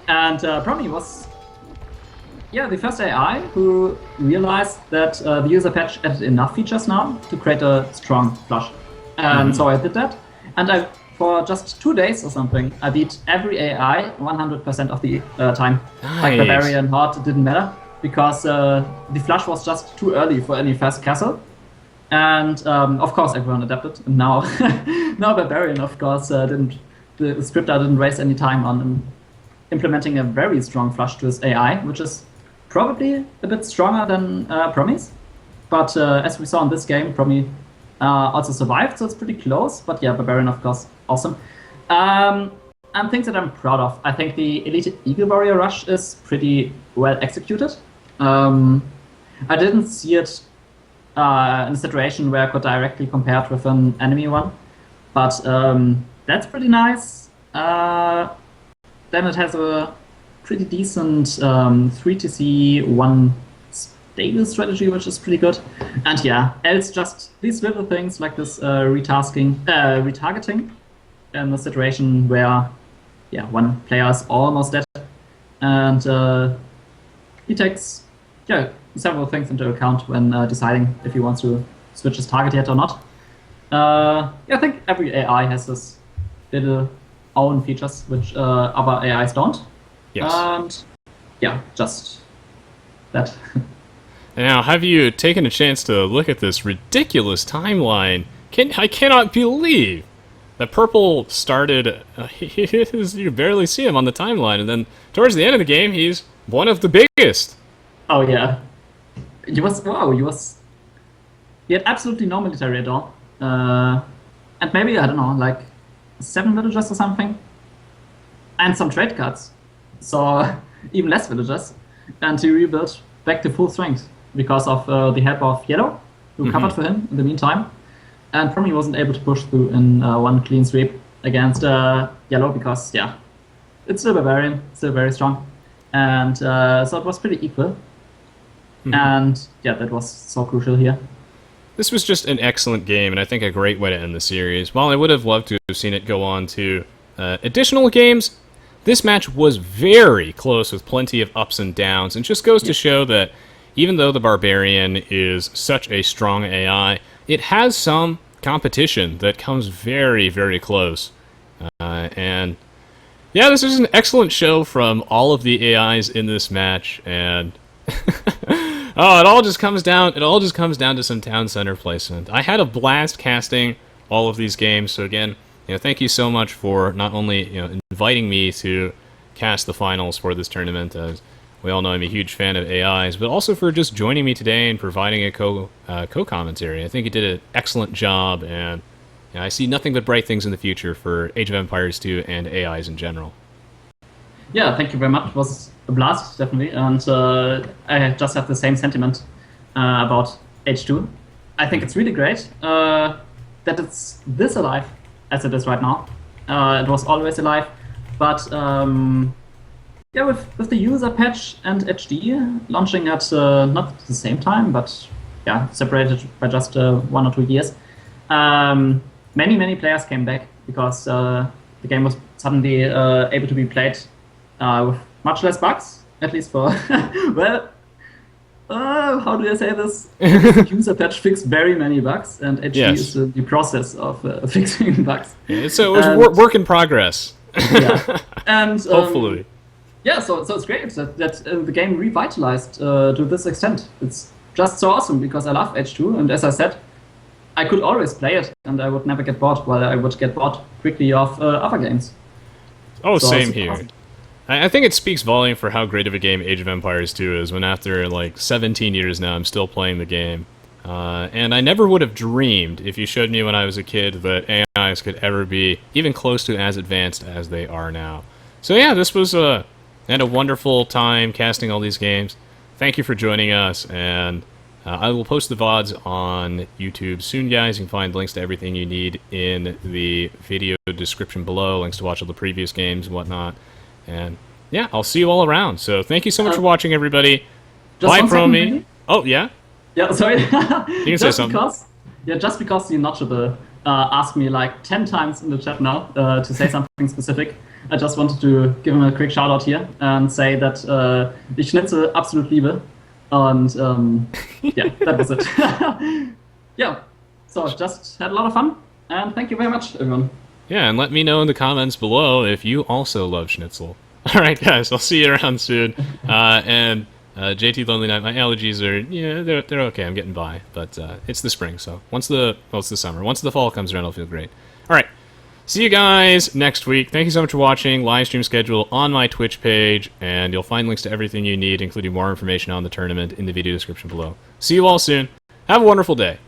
And Promi was the first AI who realized that the user patch added enough features now to create a strong flush. And so I did that. And for just 2 days or something, I beat every AI 100% of the time. Nice. Like Barbarian, Horde, it didn't matter, because the flush was just too early for any fast castle. And of course everyone adapted. And now Barbarian, of course, the scripter didn't waste any time on implementing a very strong flush to his AI, which is probably a bit stronger than Promi's. But as we saw in this game, Promi also survived, so it's pretty close. But yeah, Barbarian, of course, awesome. And things that I'm proud of. I think the Elite Eagle Warrior Rush is pretty well executed. I didn't see it in a situation where I could directly compare it with an enemy one. But that's pretty nice. Then it has a pretty decent 3TC 1 stable strategy, which is pretty good. And yeah, else just these little things like this retargeting in the situation where one player is almost dead, and he takes several things into account when deciding if he wants to switch his target yet or not. I think every AI has this little own features which other AIs don't. Yes. And yeah, just that. Now, have you taken a chance to look at this ridiculous timeline? I cannot believe that Purple started. You barely see him on the timeline, and then towards the end of the game, he's one of the biggest. Oh yeah, he was wow. He had absolutely no military at all, and maybe I don't know, like 7 villagers or something, and some trade cards, so even less villagers, and he rebuilt back to full strength because of the help of Yellow, who covered for him in the meantime. And Promi wasn't able to push through in one clean sweep against Yellow because, yeah, it's still Barbarian, still very strong. And so it was pretty equal. And yeah, that was so crucial here. This was just an excellent game, and I think a great way to end the series. While I would have loved to have seen it go on to additional games, this match was very close with plenty of ups and downs, and just goes to show that even though the Barbarian is such a strong AI, it has some competition that comes very, very close. And yeah, this is an excellent show from all of the AIs in this match, and oh, it all just comes down to some town center placement. I had a blast casting all of these games, so again, thank you so much for not only inviting me to cast the finals for this tournament, as we all know I'm a huge fan of AIs, but also for just joining me today and providing a co-commentary. I think you did an excellent job, and I see nothing but bright things in the future for Age of Empires 2 and AIs in general. Yeah, thank you very much. It was a blast, definitely, and I just have the same sentiment about H2. I think it's really great that it's this alive as it is right now. It was always alive, but yeah, with the user patch and HD launching at not the same time, but yeah, separated by just 1 or 2 years, many players came back because the game was suddenly able to be played with much less bugs, at least for well, how do I say this? The user patch fixed very many bugs, and HD is the process of fixing bugs. Yeah, so it was work in progress. Yeah, and hopefully. Yeah, so it's great that the game revitalized to this extent. It's just so awesome because I love H2, and as I said, I could always play it, and I would never get bored, while I would get bored quickly of other games. Oh, so same here. Awesome. I think it speaks volume for how great of a game Age of Empires 2 is, when after like 17 years now I'm still playing the game. And I never would have dreamed, if you showed me when I was a kid, that AIs could ever be even close to as advanced as they are now. So yeah, this was I had a wonderful time casting all these games. Thank you for joining us, and I will post the VODs on YouTube soon, guys. You can find links to everything you need in the video description below, links to watch all the previous games and whatnot. And yeah, I'll see you all around. So thank you so much for watching, everybody. Bye, Promi. Oh, yeah? Yeah, sorry. You can say something. Just because you notchable asked me like 10 times in the chat now to say something specific, I just wanted to give him a quick shout out here and say that ich Schnitzel absolut liebe. And yeah, that was it. Yeah, so just had a lot of fun, and thank you very much, everyone. Yeah, and let me know in the comments below if you also love schnitzel. Alright, guys, I'll see you around soon. And JT Lonely Night, my allergies are, they're okay, I'm getting by. But it's the spring, so it's the summer. Once the fall comes around, I'll feel great. Alright, see you guys next week. Thank you so much for watching. Live stream schedule on my Twitch page, and you'll find links to everything you need, including more information on the tournament in the video description below. See you all soon. Have a wonderful day.